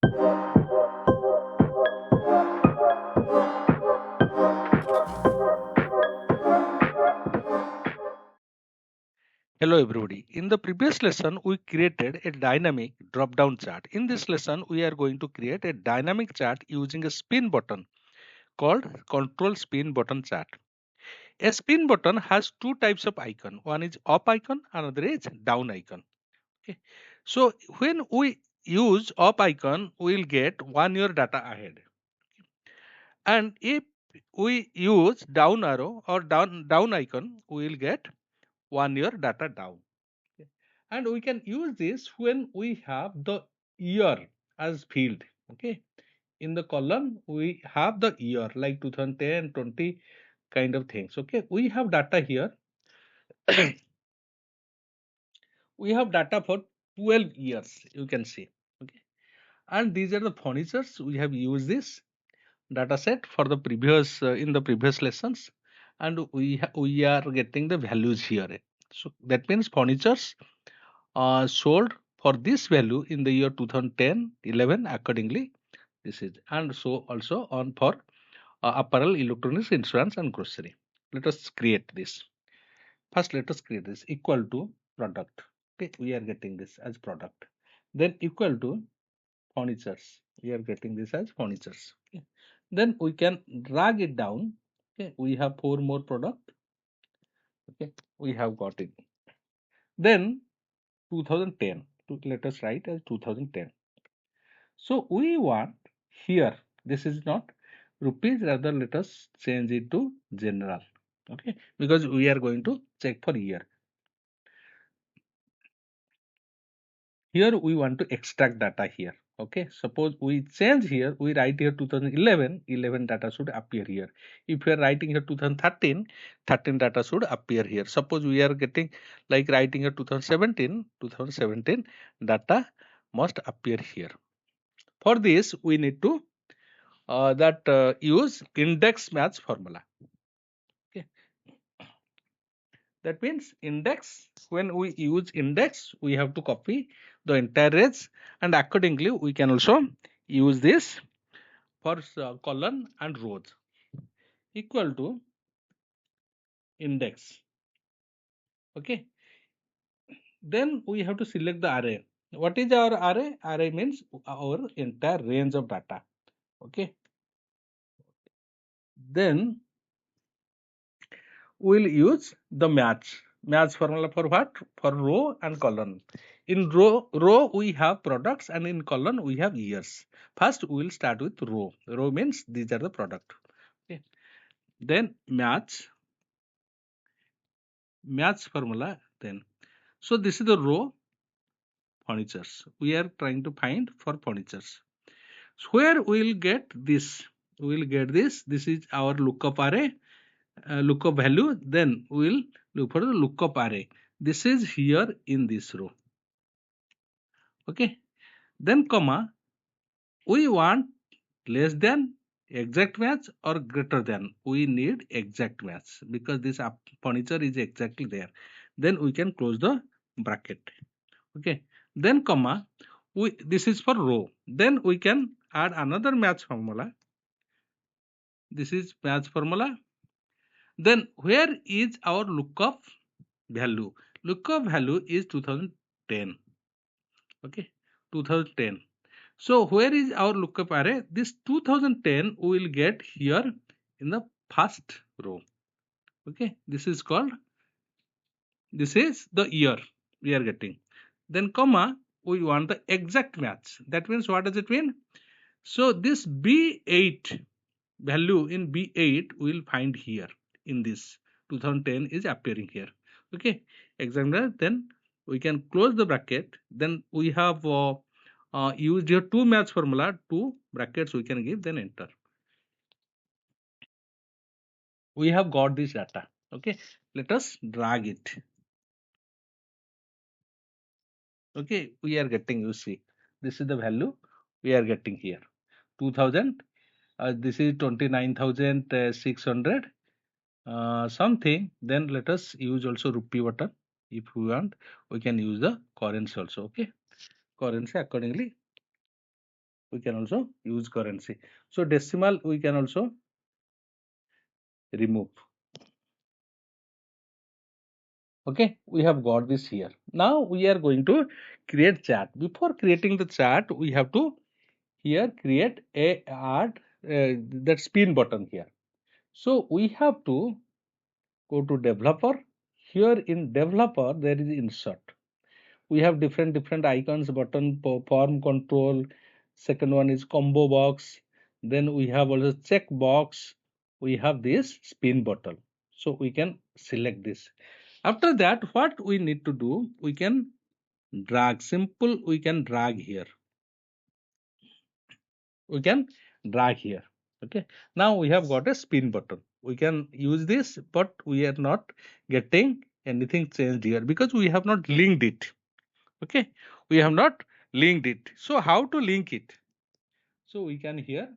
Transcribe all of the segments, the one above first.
Hello everybody. In the previous lesson, we created a dynamic drop-down chart. In this lesson, we are going to create a dynamic chart using a spin button called control spin button chart. A spin button has two types of icon. One is up icon, another is down icon. Okay. So when we use up icon, we will get 1 year data ahead. And if we use down arrow or down icon, we will get 1 year data down. Okay. And we can use this when we have the year as field. Okay. In the column, we have the year like 2010, 20 kind of things. Okay. We have data here. We have data for 12 years, you can see. Okay. And these are the furnitures. We have used this data set for the previous in the previous lessons, and we are getting the values here. So that means furnitures sold for this value in the year 2010 11 accordingly. This is, and so also on for apparel, electronics, insurance and grocery. Let us create this. First let us create this equal to product. Okay, we are getting this as product. Then equal to furnitures, we are getting this as furnitures. Okay. Then we can drag it down. Okay, we have four more product. Okay, we have got it. Then 2010, let us write as 2010. So we want here, this is not rupees, rather let us change it to general. Okay, because we are going to check for year. Here we want to extract data here. Okay, suppose we change here, we write here 2011, 11 data should appear here. If we are writing here 2013, 13 data should appear here. Suppose we are getting like writing here 2017, 2017 data must appear here. For this we need to use index match formula. Okay. That means index, when we use index, we have to copy the entire range, and accordingly we can also use this for column and rows equal to index. Okay. Then we have to select the array. What is our array? Array means our entire range of data. Okay. Then we'll use the match formula for what? For row and column. In row we have products, and in column we have years. First we will start with row means these are the product. Okay. Then match formula. Then so this is the row furnitures we are trying to find for furnitures. So where we will get this? We will get this. This is our lookup array, lookup value. Then we will look for the lookup array. This is here in this row. Okay. Then comma, we want less than, exact match, or greater than. We need exact match because this furniture is exactly there. Then we can close the bracket. Okay. Then comma, this is for row. Then we can add another match formula. This is match formula. Then where is our lookup value? Lookup value is 2010. Okay, 2010. So where is our lookup array? This 2010 we will get here in the first row. Okay, this is called, this is the year we are getting. Then comma, we want the exact match. That means what does it mean? So this B8 value in B8 we will find here in this 2010 is appearing here. Okay, example. Then we can close the bracket. Then we have used here two match formula, two brackets we can give, then enter. We have got this data. Okay, let us drag it. Okay, we are getting, you see, this is the value we are getting here 2000. This is 29,600 something. Then let us use also rupee button. If we want, we can use the currency also. Okay, currency accordingly we can also use currency. So decimal we can also remove. Okay, we have got this here. Now we are going to create chart. Before creating the chart, we have to here create a add that spin button here. So we have to go to developer. Here in developer there is insert. We have different icons, button, form control. Second one is combo box. Then we have also check box. We have this spin button. So we can select this. After that, what we need to do, we can drag. Simple, we can drag here. We can drag here. Okay. Now we have got a spin button. We can use this, but we are not getting anything changed here because we have not linked it. Okay, we have not linked it. So how to link it? So we can here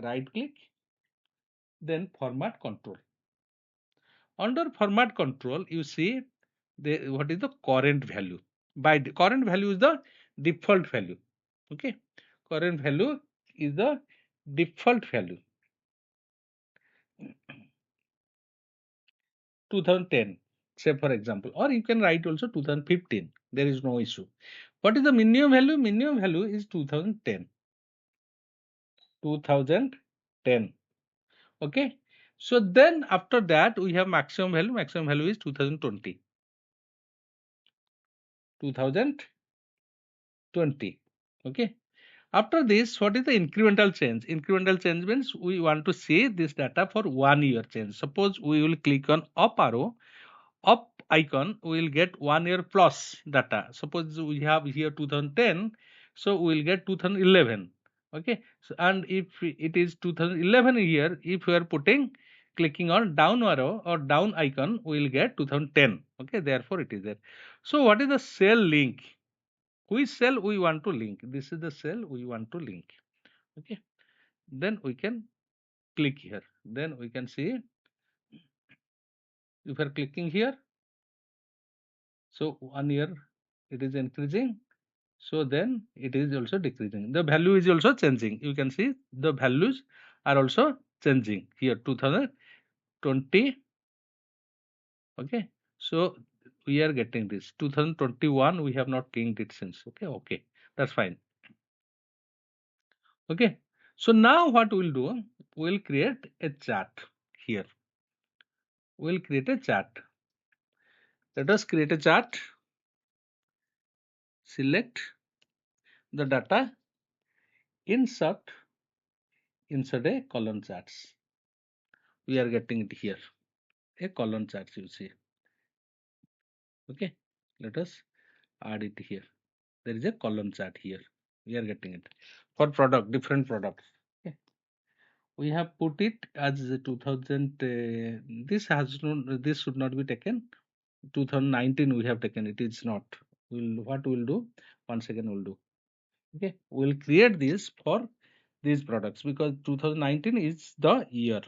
right click, then format control. Under format control, you see what is the current value. By the current value is the default value. Okay, current value is the default value 2010, say for example, or you can write also 2015. There is no issue. What is the minimum value? Minimum value is 2010. 2010. Okay, so then after that we have maximum value. Maximum value is 2020. 2020. Okay, after this, what is the incremental change? Incremental change means we want to see this data for 1 year change. Suppose we will click on up arrow, up icon, we will get 1 year plus data. Suppose we have here 2010, so we will get 2011. Okay, so and if it is 2011 here, if we are putting clicking on down arrow or down icon, we will get 2010. Okay, therefore it is there. So what is the cell link? Which cell we want to link? This is the cell we want to link. Okay, then we can click here. Then we can see if we are clicking here, so 1 year it is increasing, so then it is also decreasing. The value is also changing. You can see the values are also changing here 2020. Okay, so we are getting this 2021. We have not linked it since. Okay, that's fine. Okay, so now what we'll do, we'll create a chart here. We'll create a chart. Let us create a chart. Select the data, insert a column charts. We are getting it here, a column chart, you see. Okay, let us add it here. There is a column chart here. We are getting it for product, different products. Okay, we have put it as 2000. This should not be taken. 2019 we have taken it. It's not. What we'll do? Once again we'll do. Okay, we'll create this for these products because 2019 is the year.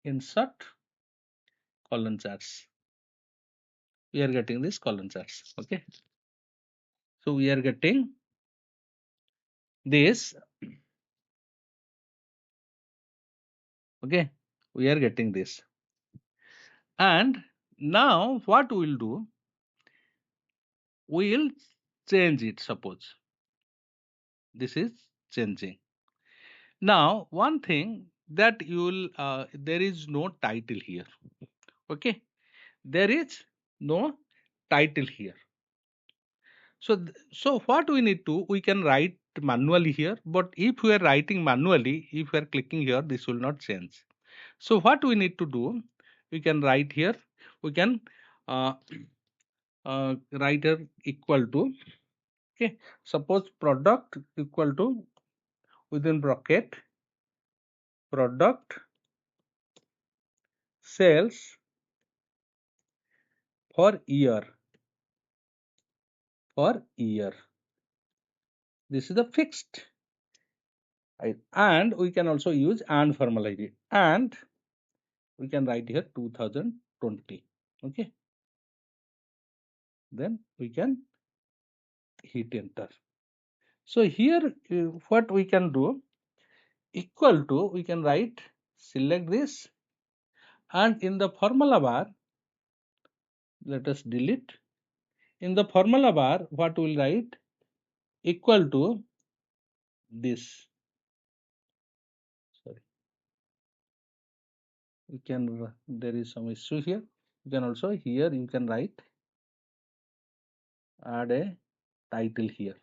Insert column charts. We are getting this column charts. Okay, so we are getting this. Okay, we are getting this, and now what we'll do, we'll change it. Suppose this is changing. Now one thing that you'll there is no title here. Okay, there is no title here. So what we need to, we can write manually here, but if we are writing manually, if we are clicking here, this will not change. So what we need to do, we can write here, we can uh, write here equal to, okay, suppose product equal to, within bracket, product sales for year, this is the fixed, right? And we can also use and formalize it, and we can write here 2020. Okay, then we can hit enter. So here what we can do, equal to, we can write, select this, and in the formula bar, let us delete. In the formula bar, what we'll write, equal to this. Sorry, we can, there is some issue here. You can also, here you can write, add a title here.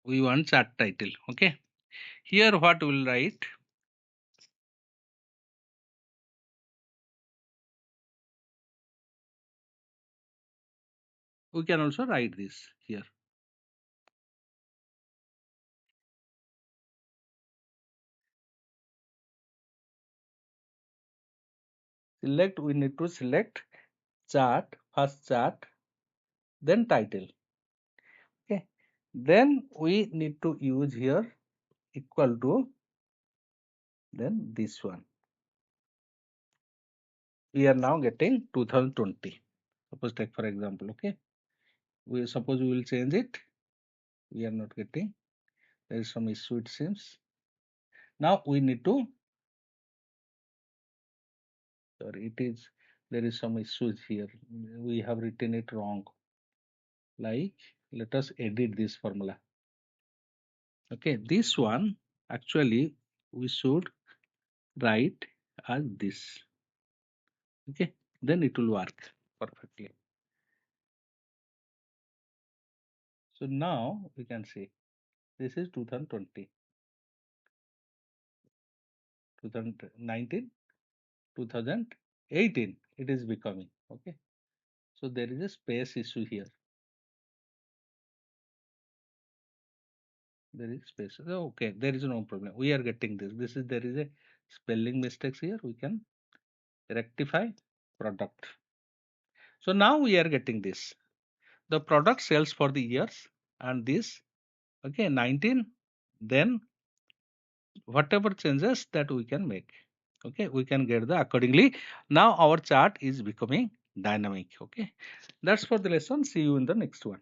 We want chart title. Okay, here what we'll write, we can also write this here. Select, we need to select chart, first chart, then title. Okay, then we need to use here equal to, then this one. We are now getting 2020. Suppose take for example, okay, we suppose we will change it. We are not getting, there is some issue it seems. Now we need to, sorry, it is, there is some issues here. We have written it wrong. Like, let us edit this formula. Okay, this one actually we should write as this. Okay, then it will work perfectly. So now we can see this is 2020, 2019, 2018 it is becoming. Okay, so there is a space issue here. There is space. Okay, there is no problem. We are getting this. This is, there is a spelling mistakes here. We can rectify product. So now we are getting this. The product sales for the years and this, okay, 19, then whatever changes that we can make. Okay, we can get the accordingly. Now our chart is becoming dynamic. Okay, that's for the lesson. See you in the next one.